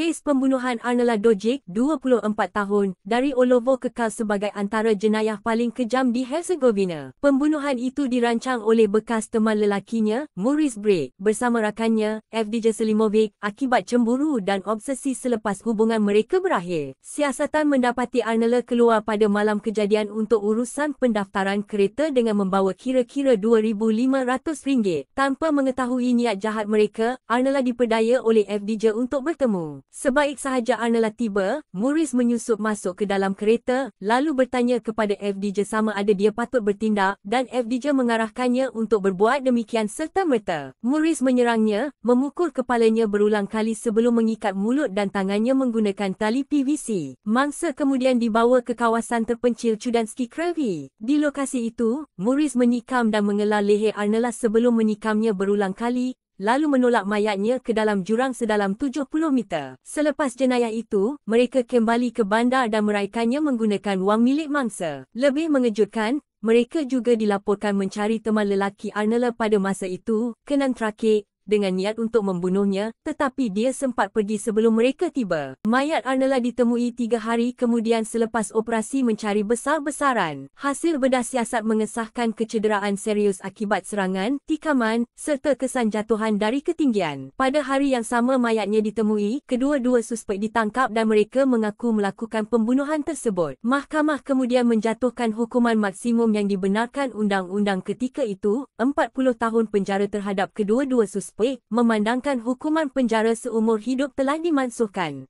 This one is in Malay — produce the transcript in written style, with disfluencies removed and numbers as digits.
Kes pembunuhan Arnella Dojic, 24 tahun, dari Olovo kekal sebagai antara jenayah paling kejam di Herzegovina. Pembunuhan itu dirancang oleh bekas teman lelakinya, Maurice Brake, bersama rakannya, Evdija Selimovic, akibat cemburu dan obsesi selepas hubungan mereka berakhir. Siasatan mendapati Arnella keluar pada malam kejadian untuk urusan pendaftaran kereta dengan membawa kira-kira RM2,500. Tanpa mengetahui niat jahat mereka, Arnella diperdaya oleh Evdija untuk bertemu. Sebaik sahaja Arnella tiba, Maurice menyusup masuk ke dalam kereta, lalu bertanya kepada Evdija sama ada dia patut bertindak, dan Evdija mengarahkannya untuk berbuat demikian serta-merta. Maurice menyerangnya, memukul kepalanya berulang kali sebelum mengikat mulut dan tangannya menggunakan tali PVC. Mangsa kemudian dibawa ke kawasan terpencil Chudansky Krevy. Di lokasi itu, Maurice menikam dan mengelar leher Arnella sebelum menikamnya berulang kali, lalu menolak mayatnya ke dalam jurang sedalam 70 meter. Selepas jenayah itu, mereka kembali ke bandar dan meraikannya menggunakan wang milik mangsa. Lebih mengejutkan, mereka juga dilaporkan mencari teman lelaki Arnella pada masa itu, Kenan Trakik, dengan niat untuk membunuhnya, tetapi dia sempat pergi sebelum mereka tiba. Mayat Arnella ditemui 3 hari kemudian selepas operasi mencari besar-besaran. Hasil bedah siasat mengesahkan kecederaan serius akibat serangan, tikaman, serta kesan jatuhan dari ketinggian. Pada hari yang sama mayatnya ditemui, kedua-dua suspek ditangkap dan mereka mengaku melakukan pembunuhan tersebut. Mahkamah kemudian menjatuhkan hukuman maksimum yang dibenarkan undang-undang ketika itu, 40 tahun penjara terhadap kedua-dua suspek, memandangkan hukuman penjara seumur hidup telah dimansuhkan.